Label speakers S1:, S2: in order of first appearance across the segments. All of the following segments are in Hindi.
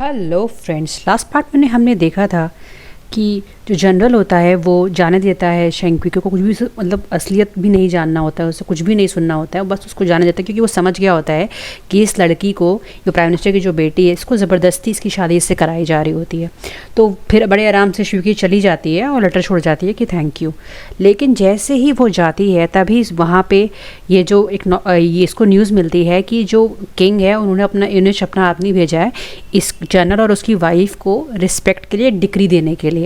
S1: हेलो फ्रेंड्स, लास्ट पार्ट में हमने देखा था कि जो जनरल होता है वो जाने देता है शेंगक्वी को, कुछ भी मतलब असलियत भी नहीं जानना होता है, उसे कुछ भी नहीं सुनना होता है, बस उसको जाने देता है क्योंकि वो समझ गया होता है कि इस लड़की को, जो प्राइम मिनिस्टर की जो बेटी है, इसको ज़बरदस्ती इसकी शादी इससे कराई जा रही होती है। तो फिर बड़े आराम से शिवकी चली जाती है और लेटर छोड़ जाती है कि थैंक यू। लेकिन जैसे ही वो जाती है तभी वहाँ पे ये जो ये इसको न्यूज़ मिलती है कि जो किंग है उन्होंने अपना आदमी भेजा है इस जनरल और उसकी वाइफ को रिस्पेक्ट के लिए डिक्री देने के लिए।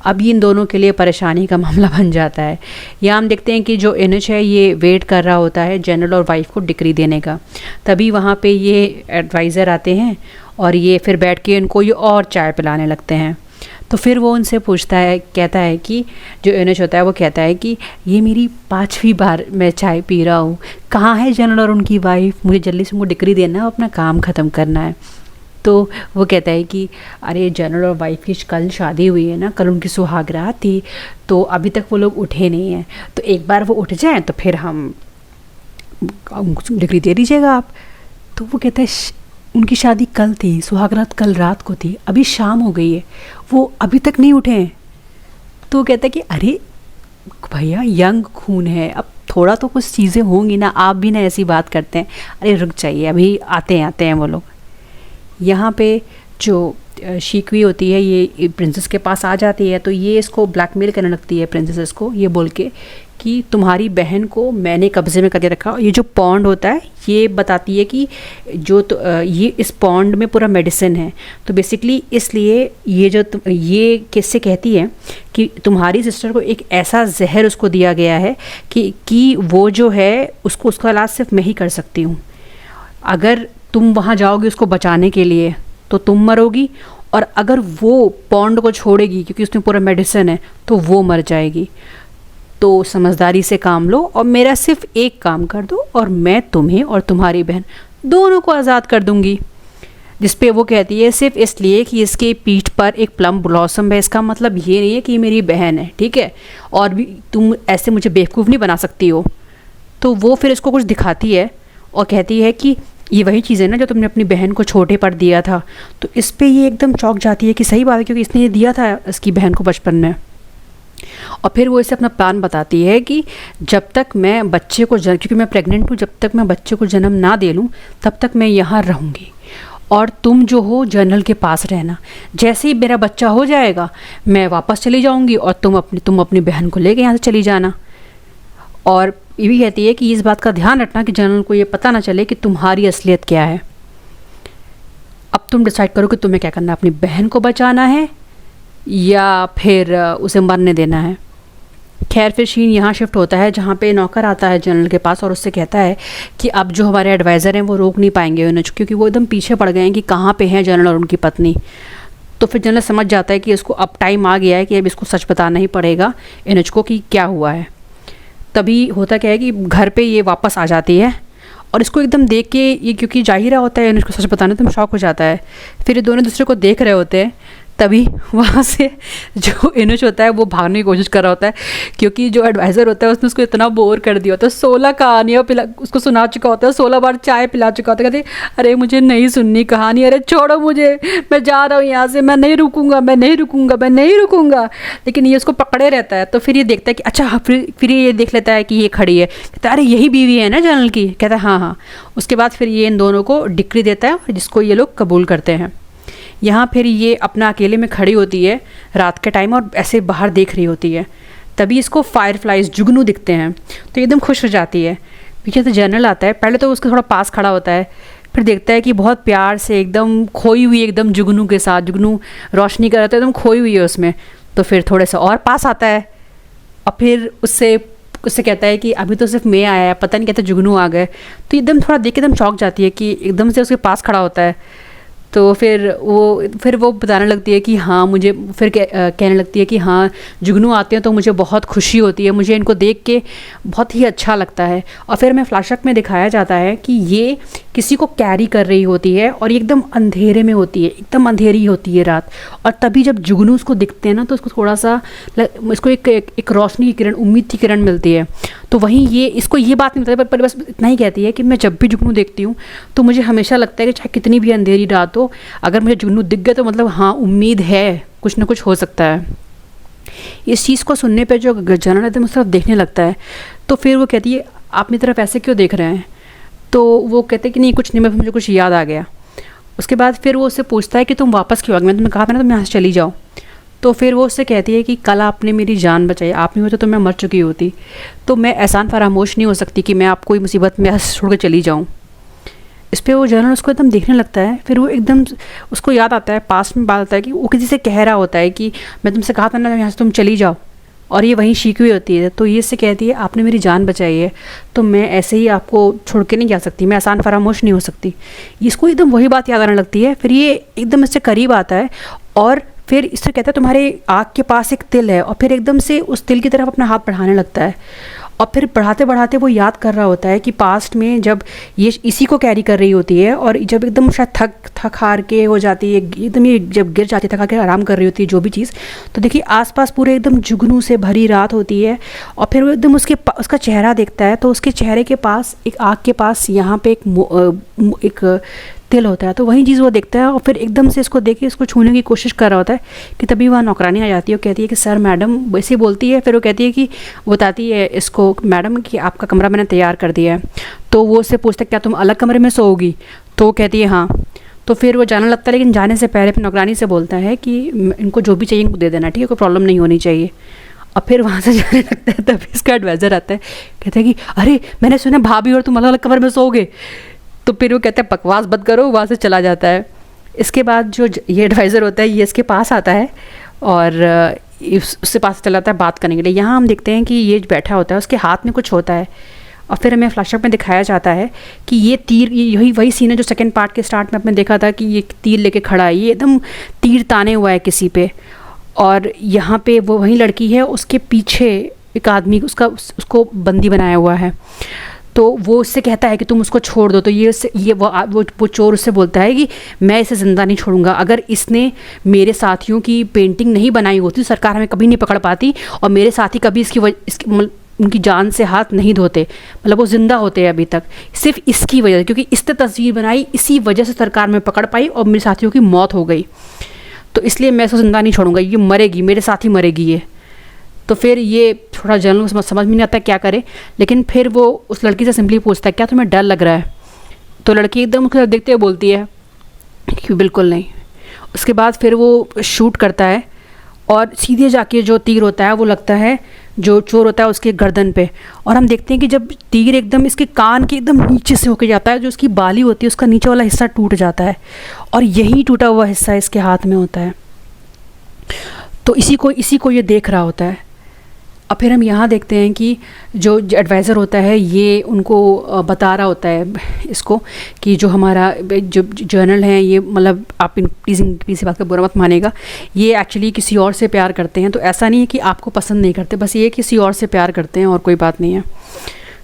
S1: अब इन दोनों के लिए परेशानी का मामला बन जाता है। यहाँ हम देखते हैं कि जो इनिच है ये वेट कर रहा होता है जनरल और वाइफ को डिक्री देने का। तभी वहाँ पे ये एडवाइज़र आते हैं और ये फिर बैठ के इनको ये और चाय पिलाने लगते हैं। तो फिर वो उनसे पूछता है, कहता है कि जो इनिच होता है वो कहता है कि ये मेरी 5वीं बार मैं चाय पी रहा हूँ, कहाँ है जनरल और उनकी वाइफ, मुझे जल्दी से उनको डिक्री देना है, अपना काम ख़त्म करना है। तो वो कहता है कि अरे जनरल और वाइफ की कल शादी हुई है ना, कल उनकी सुहागरात थी, तो अभी तक वो लोग उठे नहीं हैं, तो एक बार वो उठ जाएं तो फिर हम उनको डिग्री दे दीजिएगा आप। तो वो कहता है उनकी शादी कल थी, सुहागरात कल रात को थी, अभी शाम हो गई है, वो अभी तक नहीं उठे हैं। तो वो कहता है कि अरे भैया यंग खून है, अब थोड़ा तो कुछ चीज़ें होंगी ना, आप भी ना ऐसी बात करते हैं। अरे रुक जाइए, अभी आते हैं वो लोग। यहाँ पे जो शिकवी होती है ये प्रिंसेस के पास आ जाती है, तो ये इसको ब्लैकमेल करने लगती है प्रिंसेस को, ये बोल के कि तुम्हारी बहन को मैंने कब्जे में करके रखा। ये जो पॉन्ड होता है ये बताती है कि ये इस पॉन्ड में पूरा मेडिसिन है। तो बेसिकली इसलिए ये किससे कहती है कि तुम्हारी सिस्टर को एक ऐसा जहर उसको दिया गया है कि वो जो है उसका इलाज सिर्फ मैं ही कर सकती हूँ। अगर तुम वहाँ जाओगे उसको बचाने के लिए तो तुम मरोगी, और अगर वो पॉन्ड को छोड़ेगी क्योंकि उसमें पूरा मेडिसिन है तो वो मर जाएगी। तो समझदारी से काम लो और मेरा सिर्फ एक काम कर दो और मैं तुम्हें और तुम्हारी बहन दोनों को आज़ाद कर दूंगी। जिस पे वो कहती है सिर्फ इसलिए कि इसके पीठ पर एक प्लम ब्लॉसम है, इसका मतलब ये नहीं है कि मेरी बहन है, ठीक है, और भी तुम ऐसे मुझे बेवकूफ़ नहीं बना सकती हो। तो वो फिर इसको कुछ दिखाती है और कहती है कि ये वही चीज़ है ना जो तुमने अपनी बहन को छोटे पर दिया था। तो इस पे ये एकदम चौंक जाती है कि सही बात है, क्योंकि इसने ये दिया था इसकी बहन को बचपन में। और फिर वो इसे अपना प्लान बताती है कि जब तक मैं बच्चे को क्योंकि मैं प्रेग्नेंट हूँ, जब तक मैं बच्चे को जन्म ना दे लूँ तब तक मैं यहाँ रहूँगी, और तुम जो हो जनरल के पास रहना। जैसे ही मेरा बच्चा हो जाएगा मैं वापस चली जाऊँगी और तुम अपनी बहन को लेके यहाँ से चली जाना। और ये भी कहती है कि इस बात का ध्यान रखना कि जनरल को ये पता ना चले कि तुम्हारी असलियत क्या है। अब तुम डिसाइड करो कि तुम्हें क्या करना है, अपनी बहन को बचाना है या फिर उसे मरने देना है। खैर फिर शीन यहाँ शिफ्ट होता है जहाँ पे नौकर आता है जनरल के पास और उससे कहता है कि अब जो हमारे एडवाइज़र हैं वो रोक नहीं पाएंगे उन्हें, क्योंकि वो एकदम पीछे पड़ गए हैं कि कहाँ पे हैं जनरल और उनकी पत्नी। तो फिर जनरल समझ जाता है कि इसको अब टाइम आ गया है कि अब इसको सच बताना ही पड़ेगा इनिच को कि क्या हुआ है। तभी होता क्या है कि घर पे ये वापस आ जाती है और इसको एकदम देख के ये, क्योंकि जाहिर होता है इनिच को सच बताना, तो शॉक हो जाता है। फिर ये दोनों दूसरे को देख रहे होते हैं, तभी वहाँ से जो इनिच होता है वो भागने की कोशिश कर रहा होता है, क्योंकि जो एडवाइज़र होता है उसने उसको इतना बोर कर दिया होता है, 16 कहानियाँ उसको सुना चुका होता है, 16 बार चाय पिला चुका होता है। कहते अरे मुझे नहीं सुननी कहानी, अरे छोड़ो मुझे, मैं जा रहा हूँ यहाँ से, मैं नहीं रुकूंगा। लेकिन ये उसको पकड़े रहता है। तो फिर ये देखता है कि अच्छा, फिर ये देख लेता है कि ये खड़ी है, कहता है अरे यही बीवी है ना जनरल की, कहता है हाँ। उसके बाद फिर ये इन दोनों को डिक्री देता है जिसको ये लोग कबूल करते हैं। यहाँ फिर ये अपना अकेले में खड़ी होती है रात के टाइम और ऐसे बाहर देख रही होती है। तभी इसको फायरफ्लाइज जुगनू दिखते हैं, तो एकदम खुश हो जाती है। पीछे से जनरल आता है, पहले तो उसके थोड़ा पास खड़ा होता है, फिर देखता है कि बहुत प्यार से एकदम खोई हुई एकदम जुगनू के साथ, जुगनू रोशनी कर रहा था, एकदम खोई हुई है उसमें। तो फिर थोड़े से और पास आता है और फिर उससे कहता है कि अभी तो सिर्फ मैं आया है, पता नहीं कहता जुगनू आ गए। तो एकदम थोड़ा देख के एकदम चौंक जाती है कि एकदम से उसके पास खड़ा होता है। तो फिर वो बताने लगती है कि हाँ मुझे, फिर कहने लगती है कि हाँ जुगनू आते हैं तो मुझे बहुत खुशी होती है, मुझे इनको देख के बहुत ही अच्छा लगता है। और फिर हमें फ्लैशबैक में दिखाया जाता है कि ये किसी को कैरी कर रही होती है और ये एकदम अंधेरे में होती है, एकदम अंधेरी होती है रात। और तभी जब जुगनू उसको दिखते हैं ना तो उसको थोड़ा सा इसको एक रोशनी की किरण, उम्मीद की किरण मिलती है। तो वहीं इसको ये बात नहीं बताती, पर बस इतना ही कहती है कि मैं जब भी जुगनू देखती हूँ तो मुझे हमेशा लगता है कि चाहे कितनी भी अंधेरी रात हो तो अगर मुझे जुगनू दिख गया तो मतलब हाँ उम्मीद है, कुछ ना कुछ हो सकता है। इस चीज़ को सुनने पे जो जनरल एकदम उस तरफ देखने लगता है, तो फिर वो कहती है आप मेरी तरफ ऐसे क्यों देख रहे हैं? तो वो कहते हैं कि नहीं कुछ नहीं, मुझे कुछ याद आ गया। उसके बाद फिर वो उससे पूछता है कि तुम वापस क्यों आ गए, मैंने तुम्हें कहा था ना तुम यहाँ से चली जाओ। तो फिर वो उससे कहती है कि कल आपने मेरी जान बचाई, आप नहीं होते तो मैं मर चुकी होती, तो मैं एहसान फरामोश नहीं हो सकती कि मैं आपको मुसीबत में छोड़ कर चली जाऊँ। इस पे वो जनरल उसको एकदम देखने लगता है। फिर वो एकदम उसको याद आता है, पास में बात आता है कि वो किसी से कह रहा होता है कि मैं तुमसे कहा था ना यहाँ से तुम चली जाओ, और ये वहीं शीखी हुई होती है। तो ये इससे कहती है आपने मेरी जान बचाई है, तो मैं ऐसे ही आपको छोड़ के नहीं जा सकती, मैं आसान फरामोश नहीं हो सकती। इसको एकदम वही बात याद आने लगती है। फिर ये एकदम इससे करीब आता है और फिर इससे कहता है तुम्हारे आँख के पास एक तिल है, और फिर एकदम से उस तिल की तरफ अपना हाथ बढ़ाने लगता है। और फिर बढ़ाते बढ़ाते वो याद कर रहा होता है कि पास्ट में जब ये इसी को कैरी कर रही होती है, और जब एकदम शायद थक हार के हो जाती है, एकदम ये जब गिर जाती है, थका के आराम कर रही होती है जो भी चीज़, तो देखिए आसपास पूरे एकदम जुगनू से भरी रात होती है। और फिर वो एकदम उसका चेहरा देखता है, तो उसके चेहरे के पास एक आँख के पास यहाँ पे एक तिल होता है। तो वही चीज़ वो देखता है, और फिर एकदम से इसको देख के इसको छूने की कोशिश कर रहा होता है कि तभी वहाँ नौकरानी आ जाती है। वो कहती है कि सर मैडम, वैसे बोलती है। फिर वो कहती है कि बताती है इसको मैडम कि आपका कमरा मैंने तैयार कर दिया है। तो वो उससे पूछता है क्या तुम अलग कमरे में सोओगी? तो वो कहती है हाँ। तो फिर वो जाने लगता है, लेकिन जाने से पहले फिर नौकरानी से बोलता है कि इनको जो भी चाहिए इनको दे देना, ठीक है, कोई प्रॉब्लम नहीं होनी चाहिए। और फिर वहाँ से जाने लगता है, तभी इसका एडवाइज़र आता है, कहता है कि अरे मैंने सुना भाभी और तुम अलग अलग कमरे में सोओगे। तो फिर वो कहता है बकवास बंद करो, वहाँ से चला जाता है। इसके बाद जो ये एडवाइज़र होता है ये इसके पास आता है और उससे पास चला जाता है बात करने के लिए। यहाँ हम देखते हैं कि ये बैठा होता है, उसके हाथ में कुछ होता है, और फिर हमें फ्लैशबैक में दिखाया जाता है कि ये तीर, यही वही सीन है जो सेकंड पार्ट के स्टार्ट में आपने देखा था कि ये तीर लेके खड़ा है, ये एकदम तीर ताने हुआ है किसी पे। और यहाँ पे वो वही लड़की है, उसके पीछे एक आदमी उसको बंदी बनाया हुआ है। तो वो उससे कहता है कि तुम उसको छोड़ दो। तो वो चोर उससे बोलता है कि मैं इसे ज़िंदा नहीं छोड़ूंगा, अगर इसने मेरे साथियों की पेंटिंग नहीं बनाई होती तो सरकार हमें कभी नहीं पकड़ पाती, और मेरे साथी कभी उनकी जान से हाथ नहीं धोते, मतलब वो ज़िंदा होते हैं अभी तक, सिर्फ इसकी वजह से, क्योंकि इसने तस्वीर बनाई, इसी वजह से सरकार में पकड़ पाई और मेरे साथियों की मौत हो गई, तो इसलिए मैं इसको ज़िंदा नहीं छोड़ूंगा, ये मरेगी, मेरे साथ ही मरेगी ये। तो फिर ये थोड़ा जनरल को समझ में नहीं आता क्या करे, लेकिन फिर वो उस लड़की से सिंपली पूछता है क्या तुम्हें डर लग रहा है? तो लड़की एकदम उसको देखते हुए बोलती है कि बिल्कुल नहीं। उसके बाद फिर वो शूट करता है और सीधे जाके जो तीर होता है वो लगता है जो चोर होता है उसके गर्दन पे, और हम देखते हैं कि जब तीर एकदम इसके कान के एकदम नीचे से होके जाता है, जो उसकी बाली होती है उसका नीचे वाला हिस्सा टूट जाता है, और यही टूटा हुआ हिस्सा इसके हाथ में होता है। तो इसी को ये देख रहा होता है। अब फिर हम यहाँ देखते हैं कि जो एडवाइज़र होता है ये उनको बता रहा होता है इसको कि जो हमारा जो जर्नल हैं ये, मतलब आप प्लीज़ बात का बुरा मत मानेगा, ये एक्चुअली किसी और से प्यार करते हैं। तो ऐसा नहीं है कि आपको पसंद नहीं करते, बस ये किसी और से प्यार करते हैं और कोई बात नहीं है।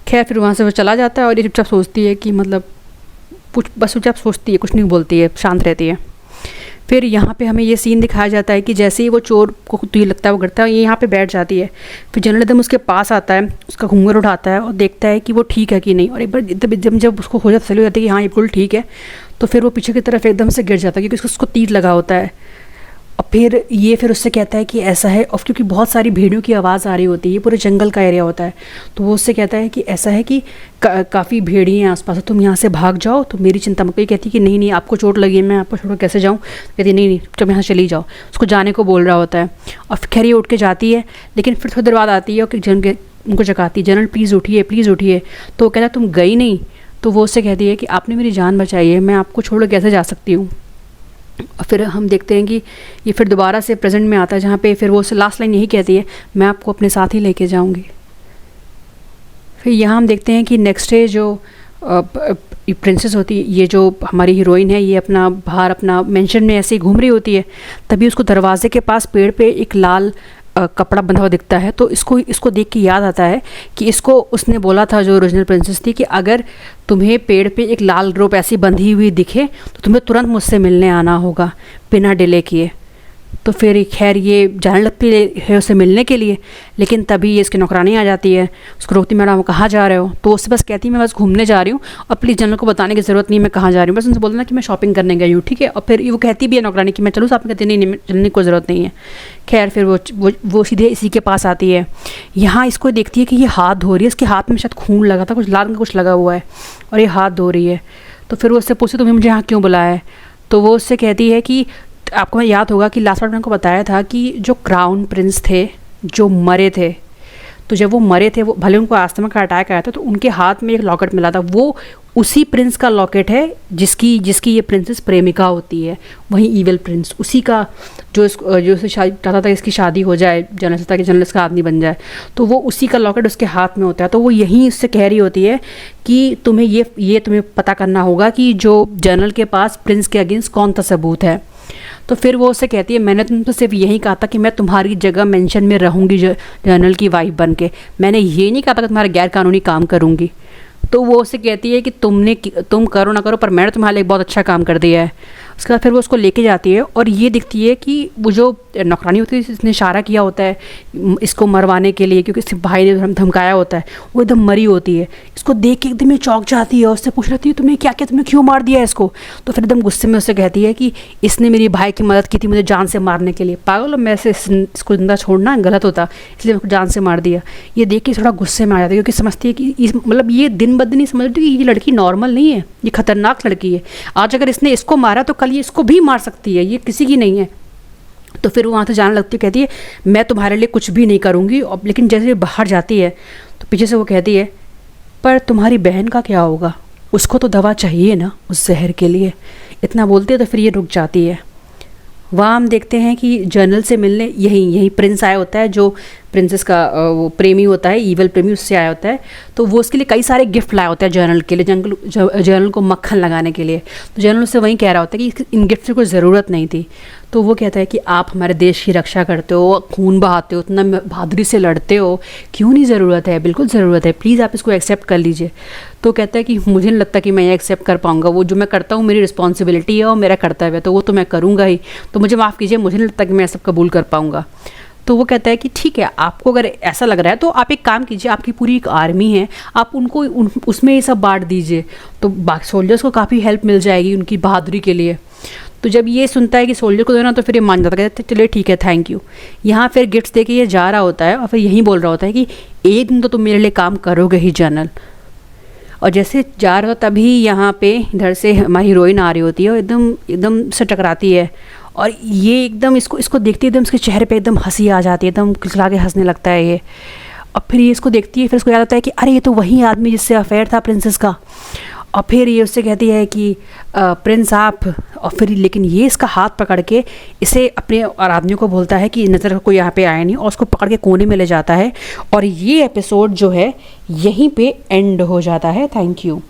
S1: खैर फिर वहाँ से वो चला जाता है और ये चुपचाप सोचती है कि मतलब बस चुपचाप सोचती है, कुछ नहीं बोलती है, शांत रहती है। फिर यहाँ पे हमें ये सीन दिखाया जाता है कि जैसे ही वो चोर को तो ये लगता है वो करता है, ये यहाँ पे बैठ जाती है। फिर जनरल एकदम उसके पास आता है, उसका घूंघट उठाता है और देखता है कि वो ठीक है कि नहीं, और एक बार जब उसको हो जाता हो जाता है कि हाँ ये बिल्कुल ठीक है, तो फिर वो पीछे की तरफ एकदम से गिर जाता है क्योंकि उसको तीर लगा होता है। और फिर उससे कहता है कि ऐसा है, और क्योंकि बहुत सारी भेड़ियों की आवाज़ आ रही होती है, ये पूरे जंगल का एरिया होता है, तो वो उससे कहता है कि ऐसा है कि काफ़ी भेड़िए हैं आसपास, तुम यहाँ से भाग जाओ, तो मेरी चिंता मत करो। कहती है कि नहीं नहीं आपको चोट लगी है, मैं आपको छोड़ कैसे जाऊँ? कहती नहीं नहीं तुम यहाँ चली जाओ, उसको जाने को बोल रहा होता है। और खैर ये उठ के जाती है, लेकिन फिर थोड़ी देर बाद आती है और उनको जगाती, जनरल प्लीज़ उठिए प्लीज़ उठिए। तो वो कहता है तुम गई नहीं? तो वो उससे कहती है कि आपने मेरी जान बचाई है, मैं आपको छोड़ कैसे जा सकती हूँ। और फिर हम देखते हैं कि ये फिर दोबारा से प्रेजेंट में आता है, जहाँ पे फिर वो लास्ट लाइन यही कहती है मैं आपको अपने साथ ही लेके जाऊंगी। फिर यहाँ हम देखते हैं कि नेक्स्ट डे जो प्रिंसेस होती है, ये जो हमारी हीरोइन है, ये अपना बाहर अपना मेंशन में ऐसे ही घूम रही होती है, तभी उसको दरवाजे के पास पेड़ पे एक लाल कपड़ा बंधा हुआ दिखता है। तो इसको देख के याद आता है कि इसको उसने बोला था जो ओरिजिनल प्रिंसेस थी कि अगर तुम्हें पेड़ पे एक लाल रोप ऐसी बंधी हुई दिखे तो तुम्हें तुरंत मुझसे मिलने आना होगा बिना डिले किए। तो फिर खैर ये जाने लगती है उससे मिलने के लिए, लेकिन तभी ये इसकी नौकरानी आ जाती है, उसको रोकती, मैडम कहाँ जा रहे हो? तो उससे बस कहती है मैं बस घूमने जा रही हूँ और प्लीज़ जनरल को बताने की ज़रूरत नहीं है मैं कहाँ जा रही हूँ, बस उनसे बोलना कि मैं शॉपिंग करने गई हूँ, ठीक है। और फिर वो कहती भी है नौकरानी कि मैं चलूँ साथ में, कहती नहीं चलने की कोई ज़रूरत नहीं है। खैर फिर वो सीधे इसी के पास आती है। यहाँ इसको देखती है कि ये हाथ धो रही है, इसके हाथ में शायद खून लगा था, कुछ लाल रंग का कुछ लगा हुआ है और ये हाथ धो रही है। तो फिर वो उससे पूछती तुम्हें मुझे यहाँ क्यों बुलाया है? तो वो उससे कहती है कि आपको याद होगा कि लास्ट बार मैंने को बताया था कि जो क्राउन प्रिंस थे जो मरे थे, तो जब वो मरे थे, वो भले उनको आस्थमा का अटैक आया था, तो उनके हाथ में एक लॉकेट मिला था, वो उसी प्रिंस का लॉकेट है जिसकी ये प्रिंसेस प्रेमिका होती है, वही ईविल प्रिंस, उसी का जो उससे शादी चाहता था इसकी शादी हो जाए जनरल से, ताकि जनरल इसका आदमी बन जाए, तो वो उसी का लॉकेट उसके हाथ में होता है। तो वो यहीं उससे कह रही होती है कि तुम्हें ये तुम्हें पता करना होगा कि जो जनरल के पास प्रिंस के अगेंस्ट कौन सा सबूत है। तो फिर वो उससे कहती है मैंने तुमसे सिर्फ यही कहा था कि मैं तुम्हारी जगह मेंशन में रहूँगी जनरल की वाइफ बन के, मैंने ये नहीं कहा था कि तुम्हारा गैर कानूनी काम करूँगी। तो वो उससे कहती है कि तुम करो ना करो पर मैंने तुम्हारे लिए बहुत अच्छा काम कर दिया है। उसके बाद फिर वो उसको लेके जाती है और ये दिखती है कि वो जो नौकरानी होती है जिसने इशारा किया होता है इसको मरवाने के लिए, क्योंकि इसके भाई ने धमकाया होता है, वो एकदम मरी होती है। इसको देख के एकदम ये चौंक जाती है और उससे पूछ रही है तुमने क्या किया, तुमने क्यों मार दिया इसको? तो फिर एकदम गुस्से में उससे कहती है कि इसने मेरी भाई की मदद की थी मुझे जान से मारने के लिए, पागल मैं से इसको जिंदा छोड़ना गलत होता, इसलिए मैं जान से मार दिया। ये देख के थोड़ा गुस्से में आ जाती है क्योंकि समझती है कि मतलब ये दिन ब दिन ही समझती है कि ये लड़की नॉर्मल नहीं है, ये खतरनाक लड़की है। आज अगर इसने इसको मारा तो कल ये इसको भी मार सकती है, ये किसी की नहीं है। तो फिर वो वहाँ से जाने लगती है, कहती है मैं तुम्हारे लिए कुछ भी नहीं करूँगी। और लेकिन जैसे ये बाहर जाती है तो पीछे से वो कहती है पर तुम्हारी बहन का क्या होगा, उसको तो दवा चाहिए ना उस जहर के लिए। इतना बोलती है तो फिर ये रुक जाती है। वहाँ हम देखते हैं कि जनरल से मिलने यही प्रिंस आया होता है, जो प्रिंसेस का वो प्रेमी होता है, ईवल प्रेमी, उससे आया होता है। तो वो उसके लिए कई सारे गिफ्ट लाया होता है जनरल के लिए, जनरल को मक्खन लगाने के लिए। तो जनरल उससे वहीं कह रहा होता है कि इन गिफ्ट की कोई ज़रूरत नहीं थी। तो वो कहता है कि आप हमारे देश की रक्षा करते हो, खून बहाते हो, उतना बहादुरी से लड़ते हो, क्यों नहीं ज़रूरत है, बिल्कुल ज़रूरत है, प्लीज़ आप इसको एक्सेप्ट कर लीजिए। तो कहता है कि मुझे नहीं लगता कि मैं ये एक्सेप्ट कर पाऊँगा, वो जो मैं करता हूँ मेरी रिस्पॉन्सिबिलिटी है और मेरा कर्तव्य है, तो वो तो मैं करूँगा ही, तो मुझे माफ़ कीजिए, मुझे नहीं लगता कि मैं सब कबूल कर पाऊँगा। तो वो कहता है कि ठीक है, आपको अगर ऐसा लग रहा है तो आप एक काम कीजिए, आपकी पूरी एक आर्मी है, आप उनको उसमें ये सब बांट दीजिए, तो बाकी सोल्जर्स को काफ़ी हेल्प मिल जाएगी उनकी बहादुरी के लिए। तो जब ये सुनता है कि सोल्जर को देना तो फिर ये मान जाता है, कहते चलिए ठीक है, थैंक यू। यहाँ फिर गिफ्ट्स दे के ये जा रहा होता है और फिर यही बोल रहा होता है कि एक दिन तो तुम मेरे लिए काम करोगे ही जनरल। और जैसे जा रहा हो तभी यहाँ पे इधर से हमारी हीरोइन आ रही होती है और एकदम से टकराती है और ये एकदम इसको देखती है, एकदम इसके चेहरे पे एकदम हंसी आ जाती है, एकदम खिलखिला के हंसने लगता है ये। और फिर ये इसको देखती है, फिर इसको याद आता है कि अरे ये तो वही आदमी जिससे अफेयर था प्रिंसेस का। और फिर ये उससे कहती है कि प्रिंस आप, और फिर लेकिन ये इसका हाथ पकड़ के इसे अपने और आदमियों को बोलता है कि नज़र कोई यहाँ पे आया नहीं, और उसको पकड़ के कोने में ले जाता है। और ये एपिसोड जो है यहीं पे एंड हो जाता है। Thank you.